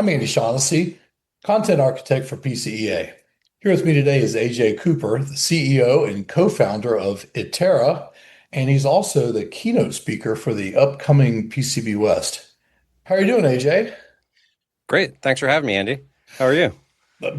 I'm Andy Shaughnessy, content architect for PCEA. Here with me today is AJ Cooper, the CEO and co-founder of Itera, and he's also the keynote speaker for the upcoming PCB West. How are you doing, AJ? Great. Thanks for having me, Andy. How are you?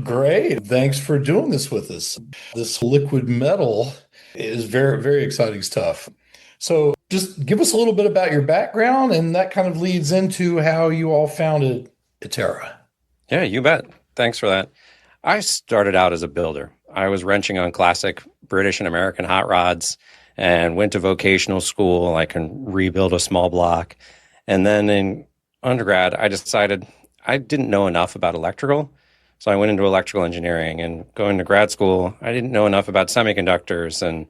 Great. Thanks for doing this with us. This liquid metal is very, very exciting stuff. So just give us a little bit about your background, and that kind of leads into how you all founded Itera. Yeah, you bet. Thanks for that. I started out as a builder. I was wrenching on classic British and American hot rods and went to vocational school. I can rebuild a small block. And then in undergrad, I decided I didn't know enough about electrical. So I went into electrical engineering, and going to grad school, I didn't know enough about semiconductors and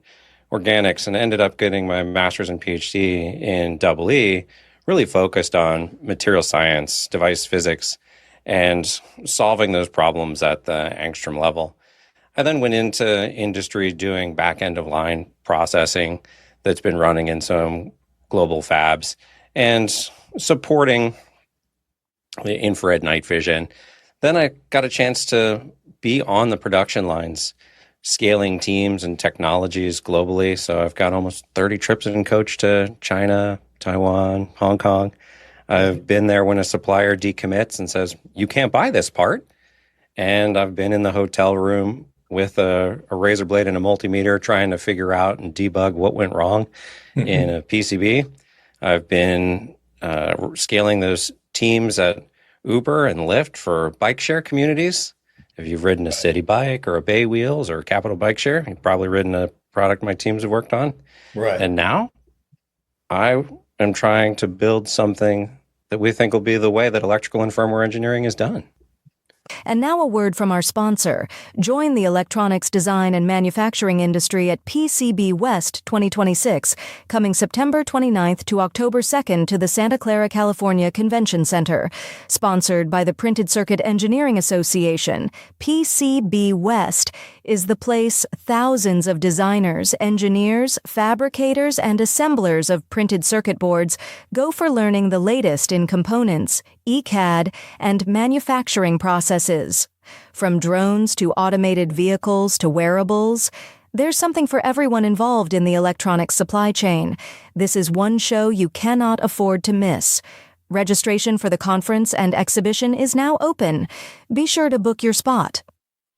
organics, and ended up getting my master's and PhD in EE, really focused on material science, device physics, and solving those problems at the angstrom level. I then went into industry doing back end of line processing that's been running in some global fabs and supporting the infrared night vision. Then I got a chance to be on the production lines, scaling teams and technologies globally. So I've got almost 30 trips in coach to China, Taiwan, Hong Kong. I've been there when a supplier decommits and says, you can't buy this part. And I've been in the hotel room with a razor blade and a multimeter trying to figure out and debug what went wrong in a PCB. I've been scaling those teams at Uber and Lyft for bike share communities. If you've ridden a City Bike or a Bay Wheels or a Capital Bike Share, you've probably ridden a product my teams have worked on. Right. And now I am trying to build something that we think will be the way that electrical and firmware engineering is done. And now a word from our sponsor. Join the electronics design and manufacturing industry at PCB West 2026, coming September 29th to October 2nd to the Santa Clara California Convention Center. Sponsored by the Printed Circuit Engineering Association, PCB West is the place thousands of designers, engineers, fabricators, and assemblers of printed circuit boards go for learning the latest in components, ECAD, and manufacturing processes. From drones to automated vehicles to wearables, there's something for everyone involved in the electronics supply chain. This is one show you cannot afford to miss. Registration for the conference and exhibition is now open. Be sure to book your spot.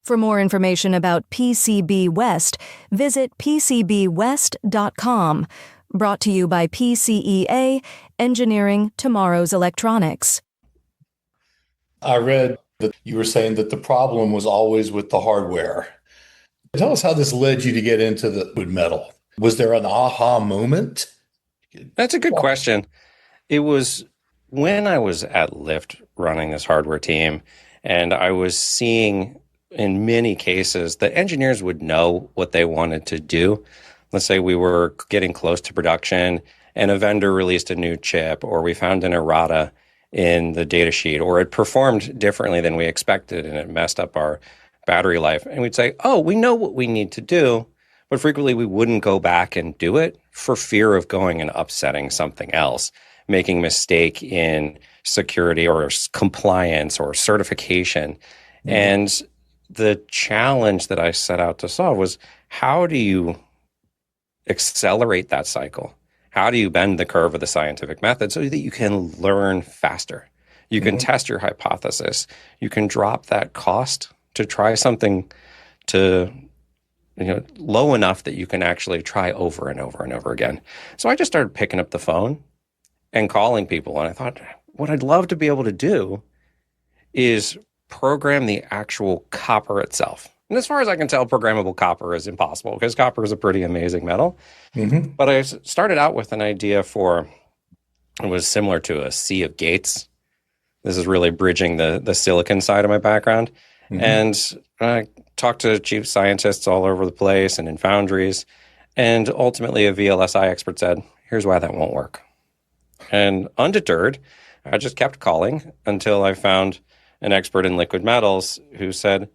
For more information about PCB West, visit pcbwest.com. Brought to you by PCEA, Engineering Tomorrow's Electronics. I read that you were saying that the problem was always with the hardware. Tell us how this led you to get into the liquid metal. Was there an aha moment? That's a good question. It was when I was at Lyft running this hardware team, and I was seeing in many cases that engineers would know what they wanted to do. Let's say we were getting close to production and a vendor released a new chip, or we found an errata in the data sheet, or it performed differently than we expected and it messed up our battery life. And we'd say, oh, we know what we need to do, but frequently we wouldn't go back and do it for fear of going and upsetting something else, making a mistake in security or compliance or certification. Mm-hmm. And the challenge that I set out to solve was, how do you accelerate that cycle? How do you bend the curve of the scientific method so that you can learn faster? You can test your hypothesis. You can drop that cost to try something to, low enough that you can actually try over and over and over again. So I just started picking up the phone and calling people. And I thought, what I'd love to be able to do is program the actual copper itself. And as far as I can tell, programmable copper is impossible because copper is a pretty amazing metal. Mm-hmm. But I started out with an idea it was similar to a sea of gates. This is really bridging the silicon side of my background. Mm-hmm. And I talked to chief scientists all over the place and in foundries. And ultimately, a VLSI expert said, here's why that won't work. And undeterred, I just kept calling until I found an expert in liquid metals who said,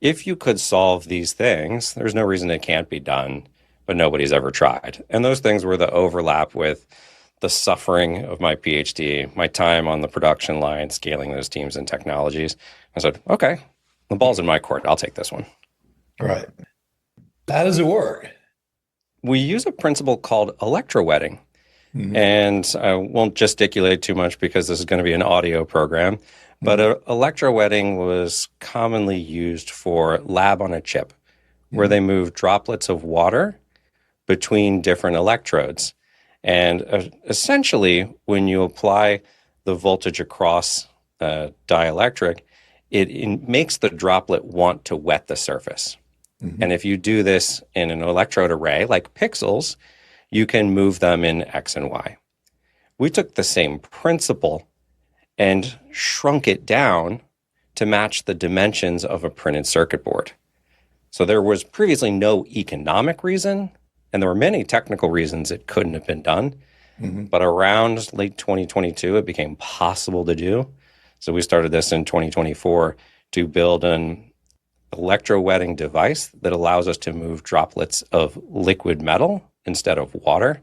if you could solve these things, there's no reason it can't be done, but nobody's ever tried. And those things were the overlap with the suffering of my PhD, my time on the production line, scaling those teams and technologies. I said, okay, the ball's in my court. I'll take this one. Right. How does it work? We use a principle called electrowetting. Mm-hmm. And I won't gesticulate too much because this is going to be an audio program. But electrowetting was commonly used for lab on a chip, where they move droplets of water between different electrodes. And essentially, when you apply the voltage across dielectric, it makes the droplet want to wet the surface. Mm-hmm. And if you do this in an electrode array, like pixels, you can move them in X and Y. We took the same principle and shrunk it down to match the dimensions of a printed circuit board. So there was previously no economic reason, and there were many technical reasons it couldn't have been done. Mm-hmm. But around late 2022, it became possible to do. So we started this in 2024 to build an electrowetting device that allows us to move droplets of liquid metal instead of water.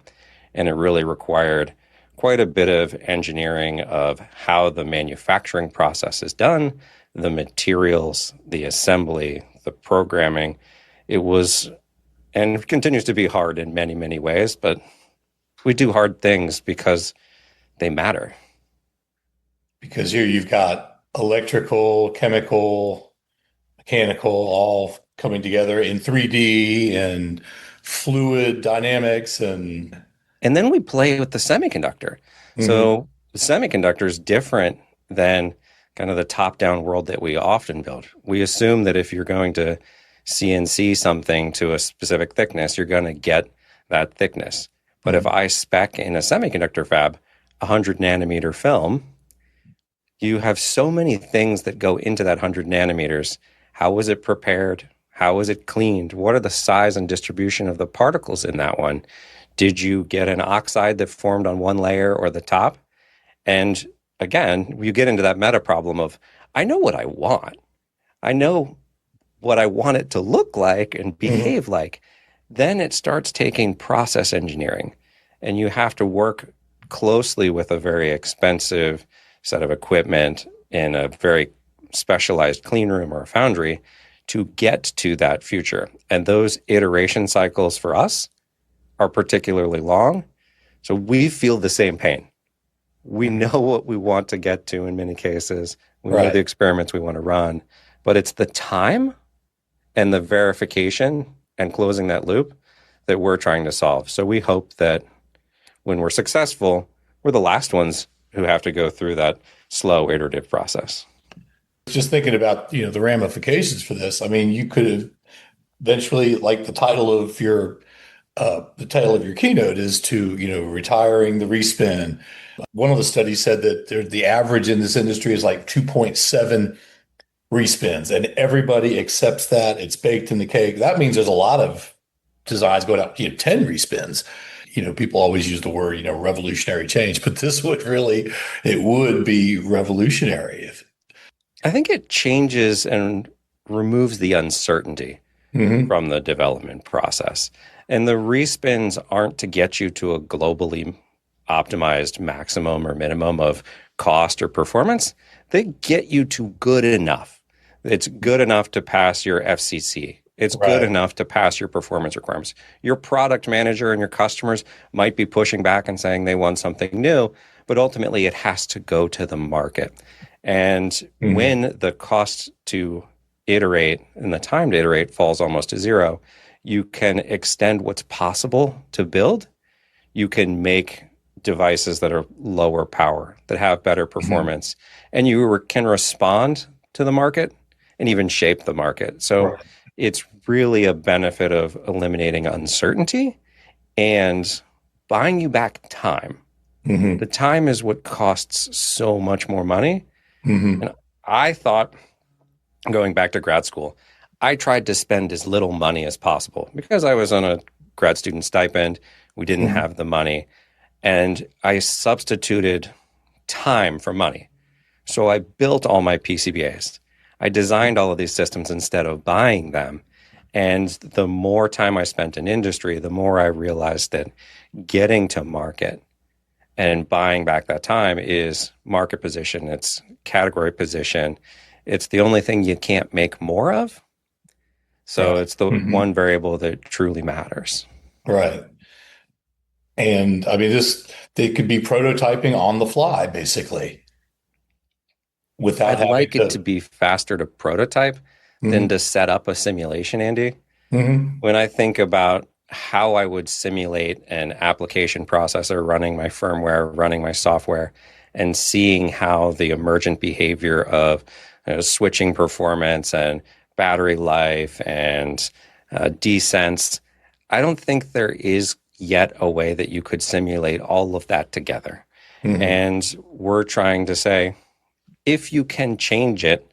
And it really required quite a bit of engineering of how the manufacturing process is done, the materials, the assembly, the programming. It was, and continues to be hard in many, many ways, but we do hard things because they matter. Because here you've got electrical, chemical, mechanical, all coming together in 3D and fluid dynamics and then we play with the semiconductor. Mm-hmm. So the semiconductor is different than kind of the top-down world that we often build. We assume that if you're going to CNC something to a specific thickness, you're going to get that thickness. But if I spec in a semiconductor fab 100 nanometer film, you have so many things that go into that 100 nanometers. How was it prepared? How was it cleaned? What are the size and distribution of the particles in that one? Did you get an oxide that formed on one layer or the top? And again, you get into that meta problem of, I know what I want. I know what I want it to look like and behave like. Then it starts taking process engineering. And you have to work closely with a very expensive set of equipment in a very specialized clean room or a foundry to get to that future. And those iteration cycles for us are particularly long. So we feel the same pain. We know what we want to get to in many cases. We know the experiments we want to run, but it's the time and the verification and closing that loop that we're trying to solve. So we hope that when we're successful, we're the last ones who have to go through that slow iterative process. Just thinking about, the ramifications for this. I mean, you could have eventually, like the title of your keynote is to, retiring the respin. One of the studies said that the average in this industry is like 2.7 respins, and everybody accepts that. It's baked in the cake. That means there's a lot of designs going out, 10 respins. People always use the word, revolutionary change, but this would be revolutionary. I think it changes and removes the uncertainty from the development process. And the respins aren't to get you to a globally optimized maximum or minimum of cost or performance. They get you to good enough. It's good enough to pass your FCC. It's good enough to pass your performance requirements. Your product manager and your customers might be pushing back and saying they want something new, but ultimately it has to go to the market. And when the cost to iterate and the time to iterate falls almost to zero, you can extend what's possible to build. You can make devices that are lower power, that have better performance, and you can respond to the market and even shape the market. So it's really a benefit of eliminating uncertainty and buying you back time. The time is what costs so much more money. And I thought, going back to grad school, I tried to spend as little money as possible because I was on a grad student stipend. We didn't have the money. And I substituted time for money. So I built all my PCBAs. I designed all of these systems instead of buying them. And the more time I spent in industry, the more I realized that getting to market And buying back that time is market position, it's category position. It's the only thing you can't make more of. So it's the one variable that truly matters. Right. And I mean, they could be prototyping on the fly, basically, without I'd like it to be faster to prototype than to set up a simulation, Andy. When I think about how I would simulate an application processor running my firmware, running my software, and seeing how the emergent behavior of switching performance and battery life and desense, I don't think there is yet a way that you could simulate all of that together. And we're trying to say, if you can change it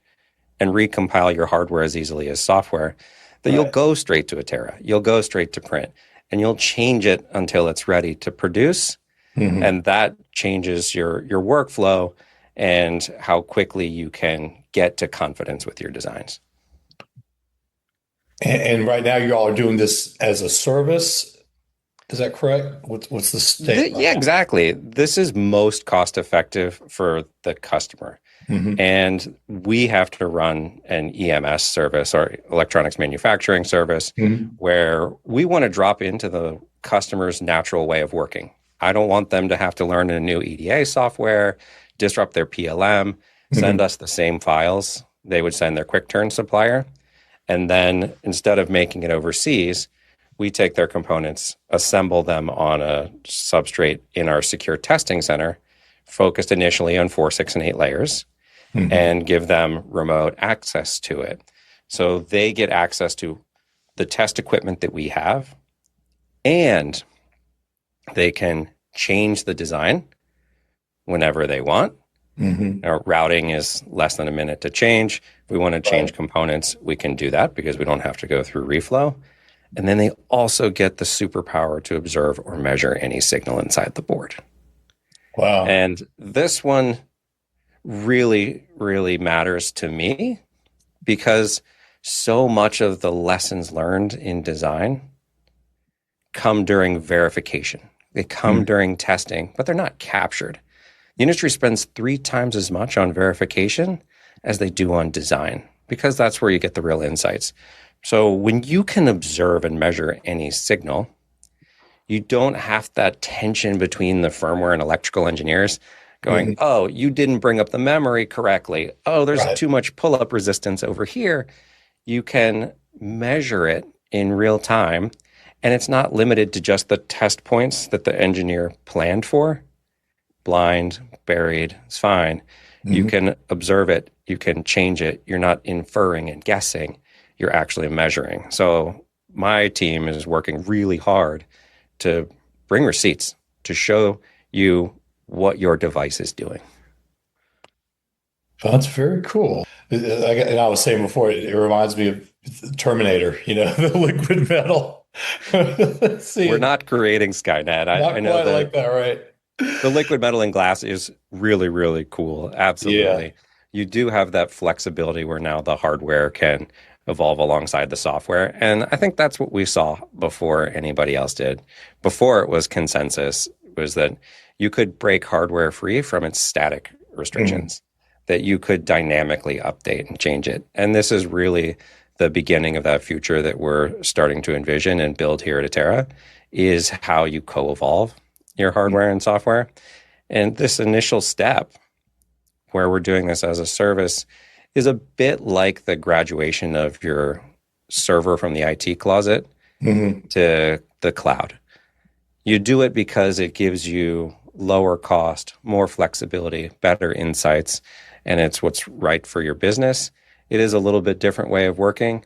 and recompile your hardware as easily as software, that you'll go straight to Itera, you'll go straight to print, and you'll change it until it's ready to produce. And that changes your workflow and how quickly you can get to confidence with your designs. And right now, you all are doing this as a service. Is that correct? What's the state? Yeah, exactly. This is most cost effective for the customer. And we have to run an EMS service or electronics manufacturing service where we want to drop into the customer's natural way of working. I don't want them to have to learn a new EDA software, disrupt their PLM, send us the same files they would send their quick turn supplier. And then instead of making it overseas, we take their components, assemble them on a substrate in our secure testing center, focused initially on 4, 6, and 8 layers, and give them remote access to it. So they get access to the test equipment that we have, and they can change the design whenever they want. Our routing is less than a minute to change. If we want to change components, we can do that because we don't have to go through reflow. And then they also get the superpower to observe or measure any signal inside the board. Wow. And this one really, really matters to me because so much of the lessons learned in design come during verification. They come during testing, but they're not captured. The industry spends 3 times as much on verification as they do on design because that's where you get the real insights. So when you can observe and measure any signal, you don't have that tension between the firmware and electrical engineers going, oh, you didn't bring up the memory correctly. Oh, there's too much pull-up resistance over here. You can measure it in real time, and it's not limited to just the test points that the engineer planned for. Blind, buried, it's fine. You can observe it. You can change it. You're not inferring and guessing. You're actually measuring. So my team is working really hard to bring receipts to show you what your device is doing. That's very cool. And I was saying before, it reminds me of Terminator, the liquid metal. We're not creating Skynet. I know quite like that, right? The liquid metal in glass is really, really cool. Absolutely. Yeah. You do have that flexibility where now the hardware can evolve alongside the software. And I think that's what we saw before anybody else did. Before it was consensus, was that you could break hardware free from its static restrictions, that you could dynamically update and change it. And this is really the beginning of that future that we're starting to envision and build here at Itera, is how you co-evolve your hardware and software. And this initial step where we're doing this as a service is a bit like the graduation of your server from the IT closet to the cloud. You do it because it gives you lower cost, more flexibility, better insights, and it's what's right for your business. It is a little bit different way of working,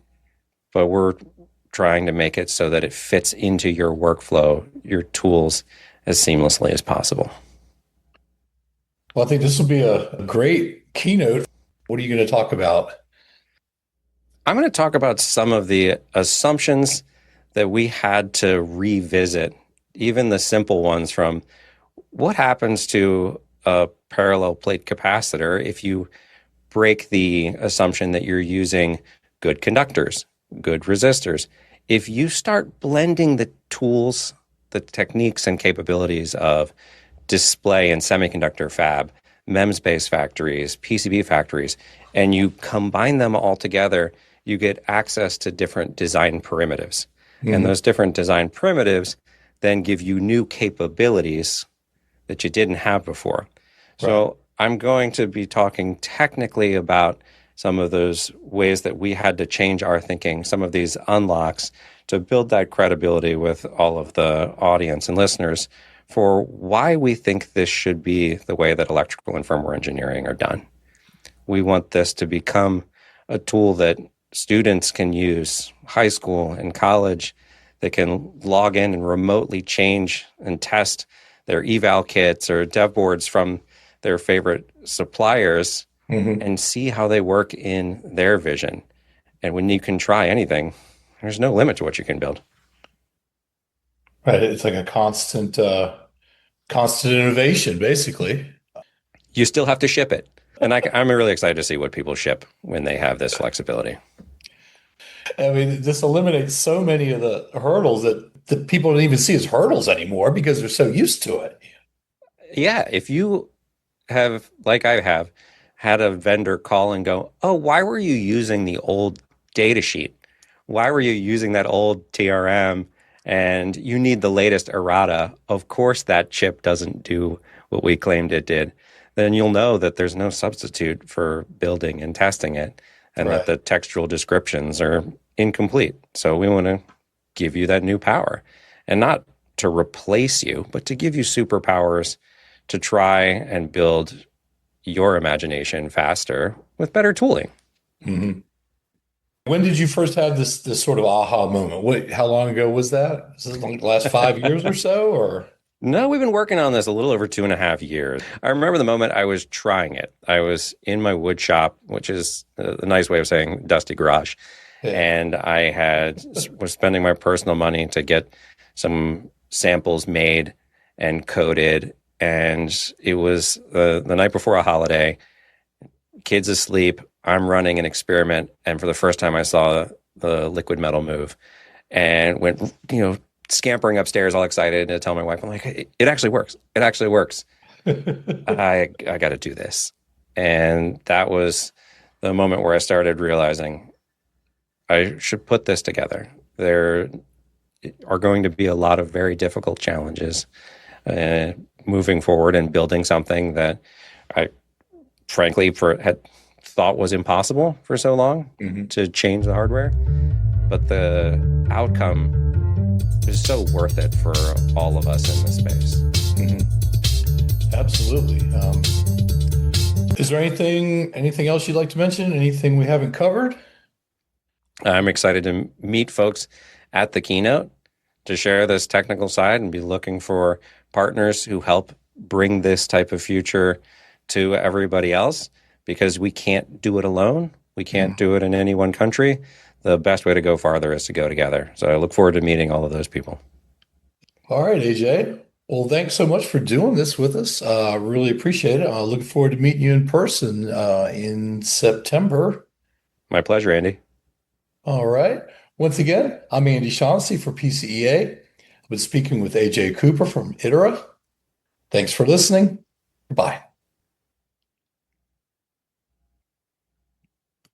but we're trying to make it so that it fits into your workflow, your tools, as seamlessly as possible. Well, I think this will be a great keynote. What are you going to talk about? I'm going to talk about some of the assumptions that we had to revisit, even the simple ones, from what happens to a parallel plate capacitor if you break the assumption that you're using good conductors, good resistors. If you start blending the tools, the techniques and capabilities of display and semiconductor fab, MEMS-based factories, PCB factories, and you combine them all together, you get access to different design primitives. And those different design primitives then give you new capabilities that you didn't have before. So I'm going to be talking technically about some of those ways that we had to change our thinking, some of these unlocks to build that credibility with all of the audience and listeners for why we think this should be the way that electrical and firmware engineering are done. We want this to become a tool that students can use, high school and college, they can log in and remotely change and test their eval kits or dev boards from their favorite suppliers and see how they work in their vision. And when you can try anything, there's no limit to what you can build. Right. It's like a constant innovation, basically. You still have to ship it. And I'm really excited to see what people ship when they have this flexibility. I mean, this eliminates so many of the hurdles that people don't even see as hurdles anymore because they're so used to it. Yeah. If you have, like I have, had a vendor call and go, oh, why were you using the old data sheet? Why were you using that old TRM? And you need the latest errata. Of course, that chip doesn't do what we claimed it did. Then you'll know that there's no substitute for building and testing it, and that the textual descriptions are incomplete. So we want to give you that new power, and not to replace you, but to give you superpowers to try and build your imagination faster with better tooling. When did you first have this sort of aha moment? How long ago was that? Is it like the last 5 years or so, or? No, we've been working on this a little over 2.5 years. I remember the moment I was trying it. I was in my wood shop, which is a nice way of saying dusty garage. And I was spending my personal money to get some samples made and coded. And it was the night before a holiday, kids asleep, I'm running an experiment. And for the first time, I saw the liquid metal move and went, scampering upstairs, all excited to tell my wife, I'm like, it actually works. It actually works. I got to do this. And that was the moment where I started realizing I should put this together. There are going to be a lot of very difficult challenges moving forward and building something that I frankly had thought was impossible for so long to change the hardware. But the outcome is so worth it for all of us in this space. Absolutely. Is there anything else you'd like to mention? Anything we haven't covered? I'm excited to meet folks at the keynote to share this technical side and be looking for partners who help bring this type of future to everybody else, because we can't do it alone. We can't do it in any one country. The best way to go farther is to go together. So I look forward to meeting all of those people. All right, AJ. Well, thanks so much for doing this with us. I really appreciate it. I look forward to meeting you in person in September. My pleasure, Andy. All right. Once again, I'm Andy Shaughnessy for PCEA. I've been speaking with AJ Cooper from Itera. Thanks for listening. Bye.